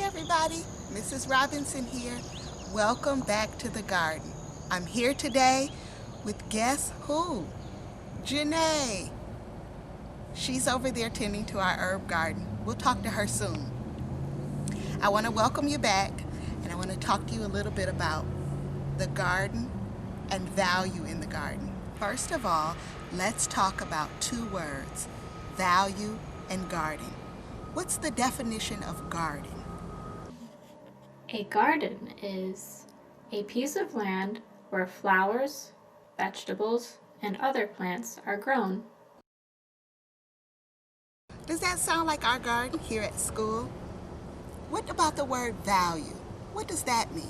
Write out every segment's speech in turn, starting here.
everybody, Mrs. Robinson here. Welcome back to the garden. I'm here today with guess who? Janae. She's over there tending to our herb garden. We'll talk to her soon. I want to welcome you back, and I want to talk to you a little bit about the garden and value in the garden. First of all, let's talk about two words, value and garden. What's the definition of garden? A garden is a piece of land where flowers, vegetables, and other plants are grown. Does that sound like our garden here at school? What about the word value? What does that mean?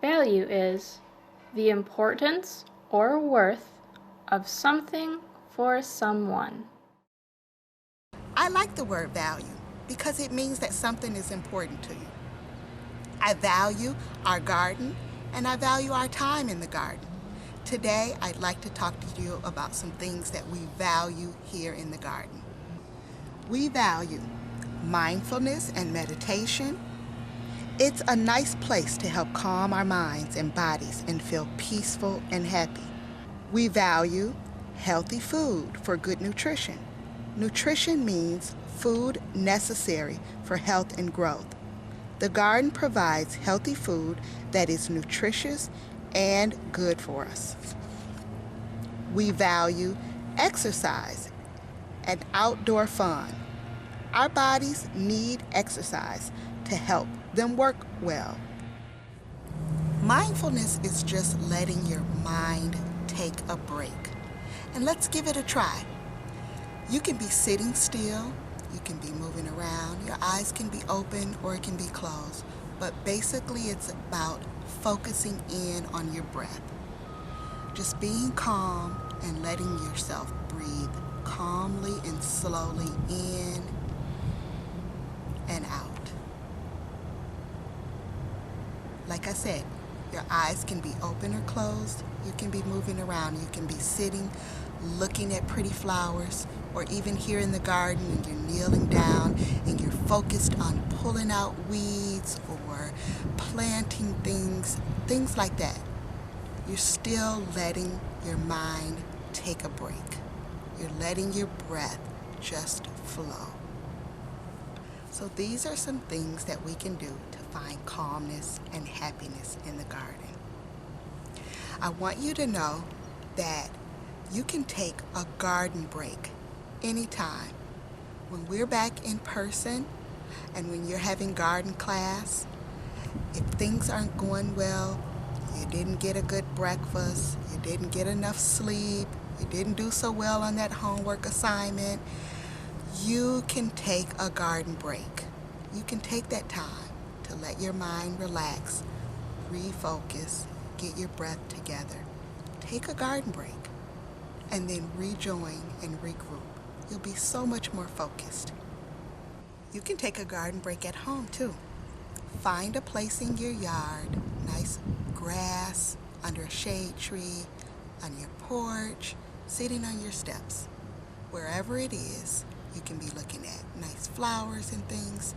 Value is the importance or worth of something for someone. I like the word value because it means that something is important to you. I value our garden and I value our time in the garden. Today, I'd like to talk to you about some things that we value here in the garden. We value mindfulness and meditation. It's a nice place to help calm our minds and bodies and feel peaceful and happy. We value healthy food for good nutrition. Nutrition means food necessary for health and growth. The garden provides healthy food that is nutritious and good for us. We value exercise and outdoor fun. Our bodies need exercise to help them work well. Mindfulness is just letting your mind take a break. And let's give it a try. You can be sitting still, you can be moving around, your eyes can be open or it can be closed, but basically it's about focusing in on your breath. Just being calm and letting yourself breathe calmly and slowly in and out. Like I said, your eyes can be open or closed, you can be moving around, you can be sitting, looking at pretty flowers, or even here in the garden and you're kneeling down and you're focused on pulling out weeds or planting things like that. You're still letting your mind take a break. You're letting your breath just flow. So these are some things that we can do to find calmness and happiness in the garden. I want you to know that you can take a garden break anytime. When we're back in person and when you're having garden class, if things aren't going well, you didn't get a good breakfast, you didn't get enough sleep, you didn't do so well on that homework assignment, you can take a garden break. You can take that time to let your mind relax, refocus, get your breath together. Take a garden break and then rejoin and regroup. You'll be so much more focused. You can take a garden break at home too. Find a place in your yard, nice grass, under a shade tree, on your porch, sitting on your steps. Wherever it is, you can be looking at nice flowers and things.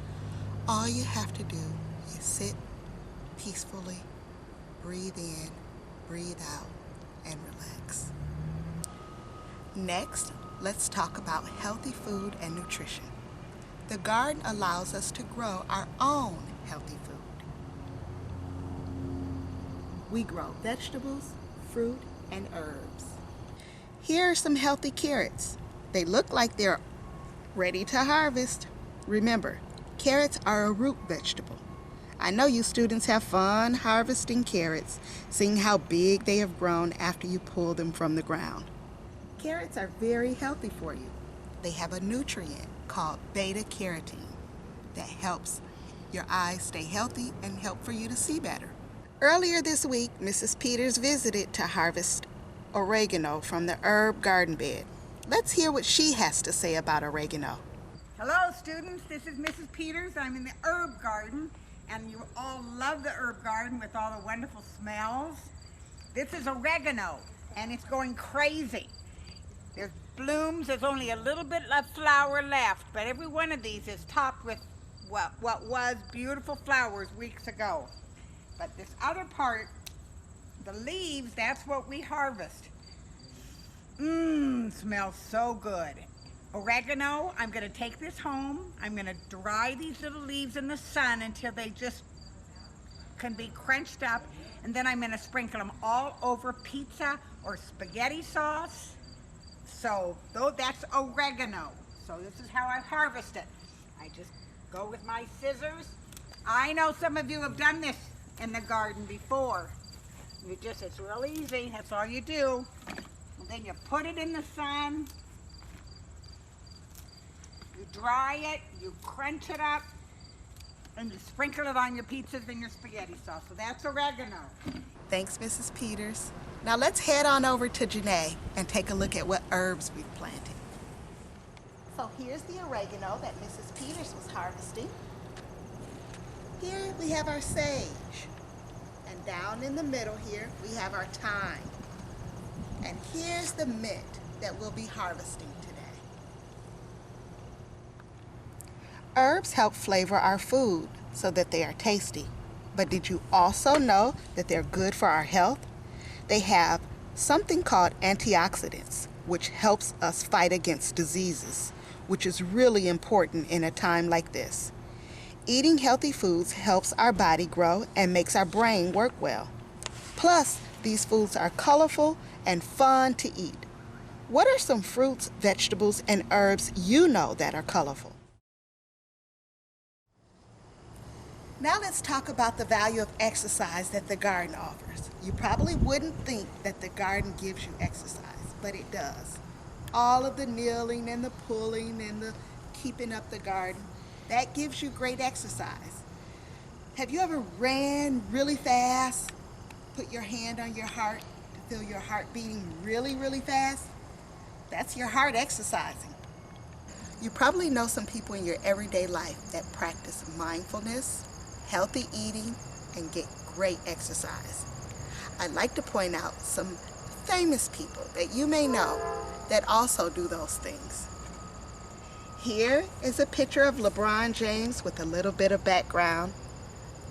All you have to do is sit peacefully, breathe in, breathe out, and relax. Next, let's talk about healthy food and nutrition. The garden allows us to grow our own healthy food. We grow vegetables, fruit, and herbs. Here are some healthy carrots. They look like they're ready to harvest. Remember, carrots are a root vegetable. I know you students have fun harvesting carrots, seeing how big they have grown after you pull them from the ground. Carrots are very healthy for you. They have a nutrient called beta-carotene that helps your eyes stay healthy and help for you to see better. Earlier this week, Mrs. Peters visited to harvest oregano from the herb garden bed. Let's hear what she has to say about oregano. Hello students, this is Mrs. Peters. I'm in the herb garden and you all love the herb garden with all the wonderful smells. This is oregano and it's going crazy. There's blooms. There's only a little bit of flower left, but every one of these is topped with what was beautiful flowers weeks ago. But this other part, the leaves, that's what we harvest. Smells so good. Oregano, I'm going to take this home. I'm going to dry these little leaves in the sun until they just can be crunched up, and then I'm going to sprinkle them all over pizza or spaghetti sauce. So that's oregano. So this is how I harvest it. I just go with my scissors. I know some of you have done this in the garden before. It's real easy. That's all you do. And then you put it in the sun. You dry it, you crunch it up, and you sprinkle it on your pizzas and your spaghetti sauce. So that's oregano. Thanks, Mrs. Peters. Now let's head on over to Janae and take a look at what herbs we've planted. So here's the oregano that Mrs. Peters was harvesting. Here we have our sage. And down in the middle here, we have our thyme. And here's the mint that we'll be harvesting today. Herbs help flavor our food so that they are tasty. But did you also know that they're good for our health? They have something called antioxidants, which helps us fight against diseases, which is really important in a time like this. Eating healthy foods helps our body grow and makes our brain work well. Plus, these foods are colorful and fun to eat. What are some fruits, vegetables, and herbs you know that are colorful? Now let's talk about the value of exercise that the garden offers. You probably wouldn't think that the garden gives you exercise, but it does. All of the kneeling and the pulling and the keeping up the garden, that gives you great exercise. Have you ever ran really fast? Put your hand on your heart to feel your heart beating really, really fast? That's your heart exercising. You probably know some people in your everyday life that practice mindfulness, healthy eating, and get great exercise. I'd like to point out some famous people that you may know that also do those things. Here is a picture of Lebron James with a little bit of background.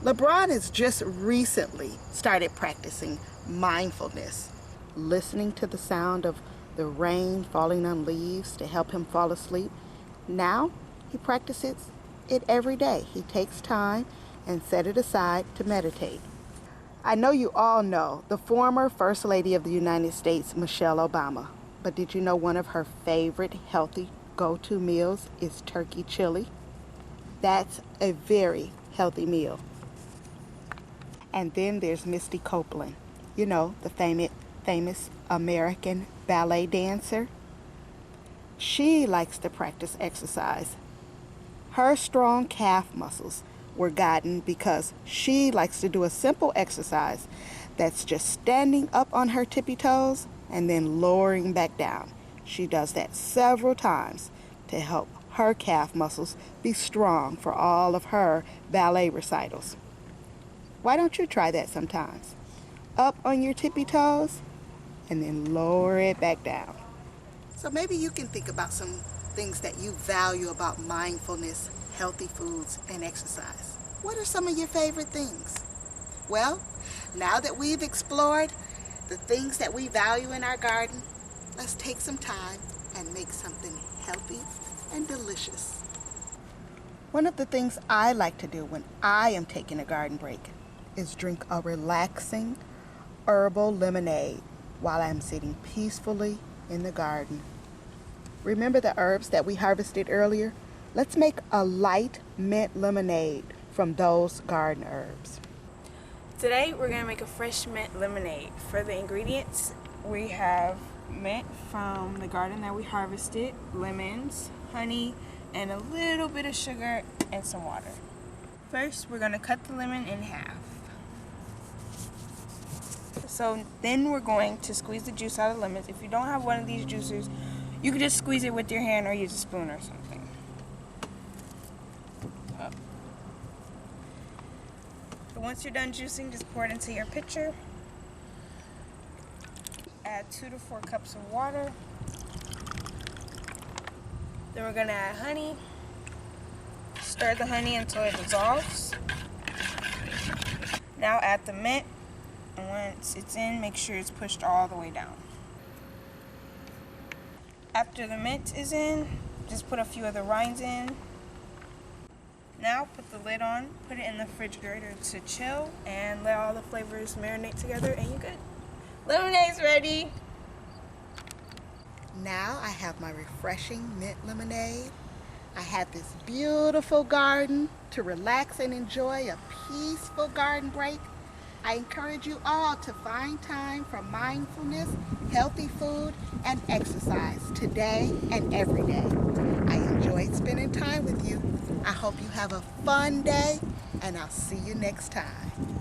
Lebron has just recently started practicing mindfulness, listening to the sound of the rain falling on leaves to help him fall asleep. Now he practices it every day. He takes time and set it aside to meditate. I know you all know the former First Lady of the United States, Michelle Obama, but did you know one of her favorite healthy go-to meals is turkey chili? That's a very healthy meal. And then there's Misty Copeland, you know, the famous American ballet dancer. She likes to practice exercise. Her strong calf muscles were gotten because she likes to do a simple exercise that's just standing up on her tippy toes and then lowering back down. She does that several times to help her calf muscles be strong for all of her ballet recitals. Why don't you try that sometimes? Up on your tippy toes and then lower it back down. So maybe you can think about some things that you value about mindfulness, healthy foods, and exercise. What are some of your favorite things? Well, now that we've explored the things that we value in our garden, let's take some time and make something healthy and delicious. One of the things I like to do when I am taking a garden break is drink a relaxing herbal lemonade while I'm sitting peacefully in the garden. Remember the herbs that we harvested earlier? Let's make a light mint lemonade from those garden herbs. Today we're going to make a fresh mint lemonade. For the ingredients, we have mint from the garden that we harvested, lemons, honey, and a little bit of sugar and some water. First, we're going to cut the lemon in half. So then we're going to squeeze the juice out of lemons. If you don't have one of these juicers, you can just squeeze it with your hand or use a spoon or something. So once you're done juicing, just pour it into your pitcher. Add 2 to 4 cups of water. Then we're gonna add honey. Stir the honey until it dissolves. Now add the mint, and once it's in, make sure it's pushed all the way down. After the mint is in, just put a few of the rinds in. Now put the lid on, put it in the refrigerator to chill, and let all the flavors marinate together, and you're good. Lemonade's ready. Now I have my refreshing mint lemonade. I had this beautiful garden to relax and enjoy a peaceful garden break. I encourage you all to find time for mindfulness, healthy food, and exercise today and every day. I enjoyed spending time with you. I hope you have a fun day, and I'll see you next time.